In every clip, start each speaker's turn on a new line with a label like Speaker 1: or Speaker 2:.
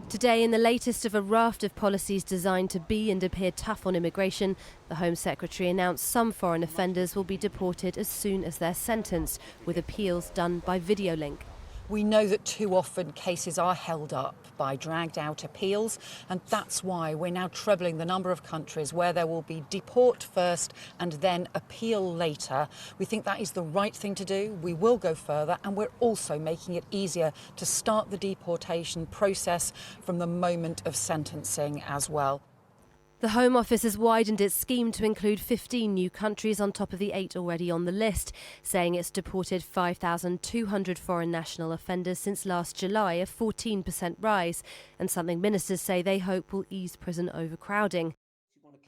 Speaker 1: Today, in the latest of a raft of policies designed to be and appear tough on immigration, the Home Secretary announced some foreign offenders will be deported as soon as they're sentenced, with appeals done by video link.
Speaker 2: We know that too often cases are held up by dragged-out appeals, and that's why we're now trebling the number of countries where there will be deport first and then appeal later. We think that is the right thing to do. We will go further, and we're also making it easier to start the deportation process from the moment of sentencing as well.
Speaker 1: The Home Office has widened its scheme to include 15 new countries on top of the 8 already on the list, saying it's deported 5,200 foreign national offenders since last July, a 14% rise, and something ministers say they hope will ease prison overcrowding.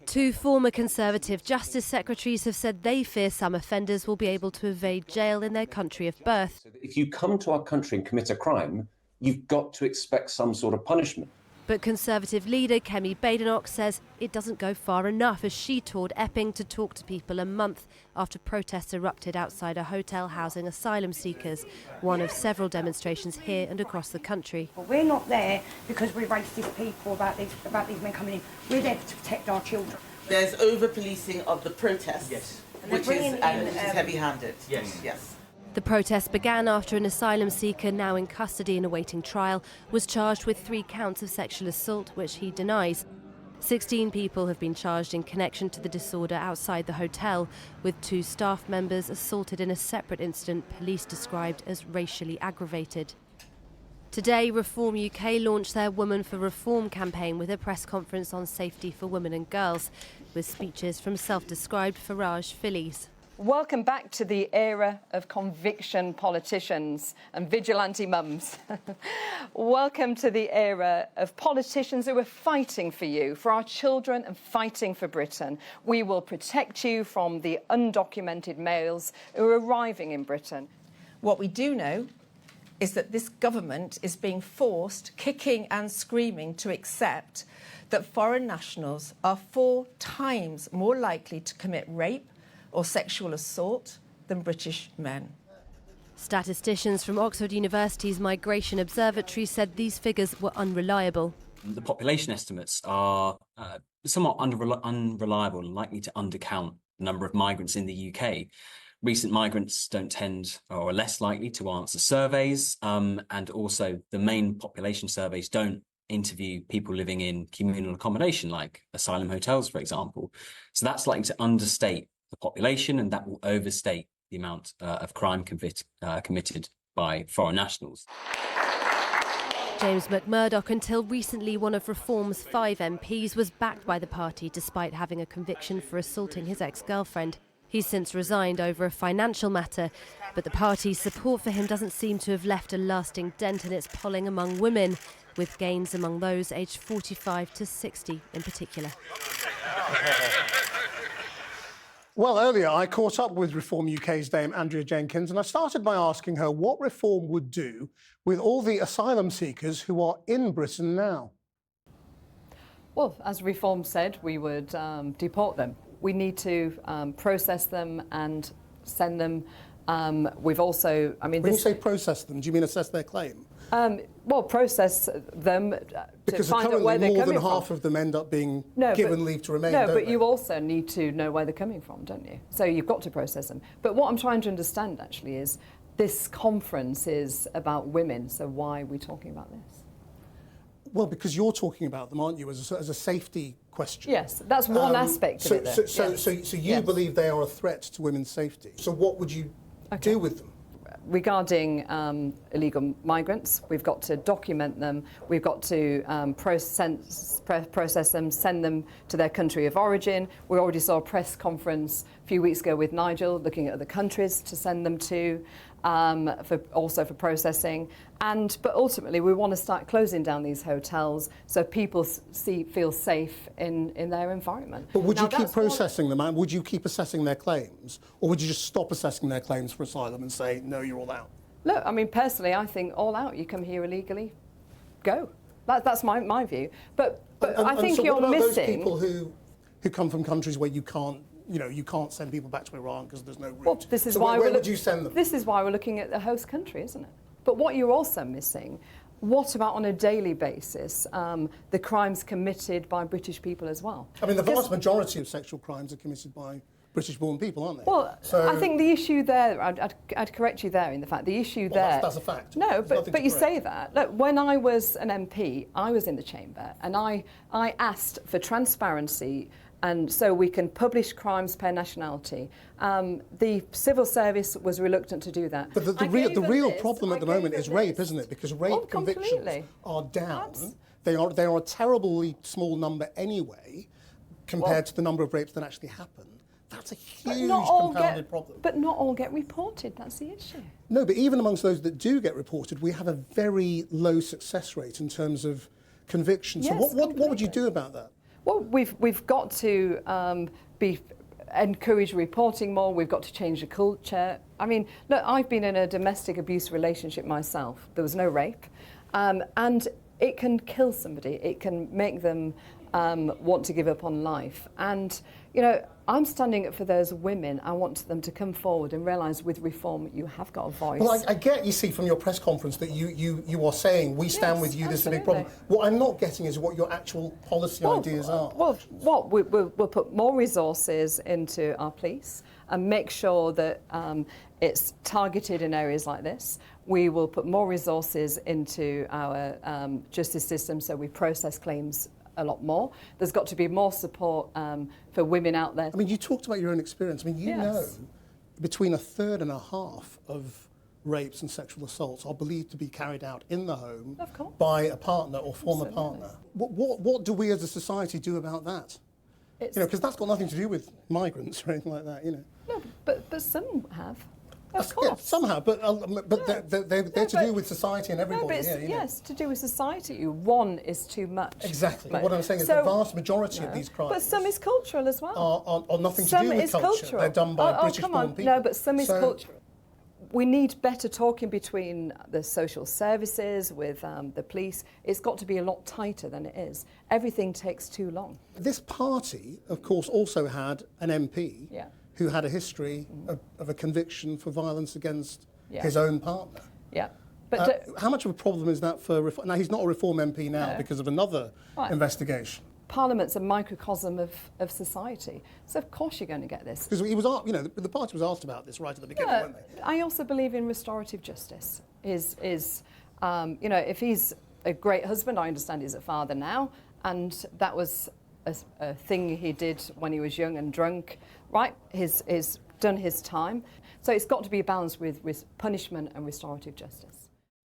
Speaker 1: 2 former Conservative Justice Secretaries have said they fear some offenders will be able to evade jail in their country of birth.
Speaker 3: If you come to our country and commit a crime, you've got to expect some sort of punishment.
Speaker 1: But Conservative leader Kemi Badenoch says it doesn't go far enough as she toured Epping to talk to people a month after protests erupted outside a hotel housing asylum seekers, one of several demonstrations here and across the country.
Speaker 4: Well, we're not there because we're racist people about these men coming in. We're there to protect our children.
Speaker 5: There's over-policing of the protests,
Speaker 6: yes,
Speaker 5: which is heavy-handed.
Speaker 6: Yes.
Speaker 1: The protest began after an asylum seeker, now in custody and awaiting trial, was charged with 3 counts of sexual assault, which he denies. 16 people have been charged in connection to the disorder outside the hotel, with 2 staff members assaulted in a separate incident police described as racially aggravated. Today, Reform UK launched their Women for Reform campaign with a press conference on safety for women and girls, with speeches from self-described Farage fillies.
Speaker 7: Welcome back to the era of conviction politicians and vigilante mums. Welcome to the era of politicians who are fighting for you, for our children and fighting for Britain. We will protect you from the undocumented males who are arriving in Britain.
Speaker 8: What we do know is that this government is being forced, kicking and screaming, to accept that foreign nationals are 4 times more likely to commit rape or sexual assault than British men.
Speaker 1: Statisticians from Oxford University's Migration Observatory said these figures were unreliable.
Speaker 9: The population estimates are somewhat unreliable and likely to undercount the number of migrants in the UK. Recent migrants don't tend, or are less likely to answer surveys, and also the main population surveys don't interview people living in communal accommodation, like asylum hotels, for example. So that's likely to understate the population, and that will overstate the amount of crime committed by foreign nationals.
Speaker 1: James McMurdoch, until recently one of Reform's 5 MPs, was backed by the party despite having a conviction for assaulting his ex-girlfriend. He's since resigned over a financial matter, but the party's support for him doesn't seem to have left a lasting dent in its polling among women, with gains among those aged 45 to 60 in particular.
Speaker 10: Well, earlier I caught up with Reform UK's Dame Andrea Jenkyns, and I started by asking her what Reform would do with all the asylum seekers who are in Britain now.
Speaker 7: Well, as Reform said, we would deport them. We need to process them and send them. We've also,
Speaker 10: when you say process them, do you mean assess their claim?
Speaker 7: Well, process them
Speaker 10: because
Speaker 7: to find out where they're coming from. Because currently more than half
Speaker 10: of them end up being given leave to remain,
Speaker 7: No,
Speaker 10: don't
Speaker 7: but
Speaker 10: they?
Speaker 7: you also need to know where they're coming from, don't you? So you've got to process them. But what I'm trying to understand, actually, is this conference is about women, so why are we talking about this?
Speaker 10: Well, because you're talking about them, aren't you, as a safety question?
Speaker 7: Yes, that's one aspect of it.
Speaker 10: So you believe they are a threat to women's safety. So what would you do with them?
Speaker 7: Regarding illegal migrants, we've got to document them, we've got to process them, send them to their country of origin. We already saw a press conference a few weeks ago with Nigel looking at other countries to send them to, for processing. But ultimately, we want to start closing down these hotels so people feel safe in their environment.
Speaker 10: But would you keep processing them, and would you keep assessing their claims, or would you just stop assessing their claims for asylum and say, no, you're all out?
Speaker 7: Look, I mean, personally, I think all out. You come here illegally, go. That's my view. But I think
Speaker 10: so
Speaker 7: you're
Speaker 10: what about
Speaker 7: missing
Speaker 10: those people who come from countries where you can't send people back to Iran because there's no route.
Speaker 7: Well, where would you send them? This is why we're looking at the host country, isn't it? But what you're also missing what about on a daily basis the crimes committed by British people as well?
Speaker 10: I mean, the vast majority of sexual crimes are committed by British-born people, aren't they?
Speaker 7: Well,
Speaker 10: so,
Speaker 7: I think the issue there, I'd correct you there in the fact, the issue there...
Speaker 10: That's a fact.
Speaker 7: No, but you say that. Look, when I was an MP, I was in the chamber and I asked for transparency and so we can publish crimes per nationality. The civil service was reluctant to do that.
Speaker 10: But the real problem at the moment is rape, isn't it? Because rape convictions are down. They are a terribly small number anyway, compared to the number of rapes that actually happen. That's a huge compounded problem.
Speaker 7: But not all get reported, that's the issue.
Speaker 10: No, but even amongst those that do get reported, we have a very low success rate in terms of convictions.
Speaker 7: Yes,
Speaker 10: so what would you do about that?
Speaker 7: Well, we've got to encourage reporting more. We've got to change the culture. I mean, look, I've been in a domestic abuse relationship myself. There was no rape, and it can kill somebody. It can make them want to give up on life. And you know, I'm standing up for those women. I want them to come forward and realise with reform you have got a voice.
Speaker 10: Well, I get, you see, from your press conference that you are saying, we stand with you, this is a big problem. What I'm not getting is what your actual policy ideas are.
Speaker 7: Well, we'll put more resources into our police and make sure that it's targeted in areas like this. We will put more resources into our justice system so we process claims a lot more. There's got to be more support for women out there.
Speaker 10: I mean, you talked about your own experience. I mean, you know between 1/3 and 1/2 of rapes and sexual assaults are believed to be carried out in the home by a partner or former partner. What do we as a society do about that? You know, because that's got nothing to do with migrants or anything like that, you know.
Speaker 7: No, but some have. Of course.
Speaker 10: Yeah, somehow, but they're to do with society and everybody.
Speaker 7: No, but yes, to do with society. One is too much.
Speaker 10: Exactly. What I'm saying is the vast majority of these crimes...
Speaker 7: But some is cultural as well.
Speaker 10: Are nothing to do with culture.
Speaker 7: Cultural.
Speaker 10: They're done by British-born people.
Speaker 7: No, but some is cultural. We need better talking between the social services, with the police. It's got to be a lot tighter than it is. Everything takes too long.
Speaker 10: This party, of course, also had an MP who had a history of a conviction for violence against his own partner.
Speaker 7: Yeah. But
Speaker 10: how much of a problem is that for Reform? Now, he's not a Reform MP now because of another investigation.
Speaker 7: Parliament's a microcosm of society, so of course you're going to get this.
Speaker 10: Because he was, you know, the party was asked about this right at the beginning, weren't they?
Speaker 7: I also believe in restorative justice. You know, if he's a great husband, I understand he's a father now, and that was a thing he did when he was young and drunk, right? He's done his time. So it's got to be balanced with punishment and restorative justice.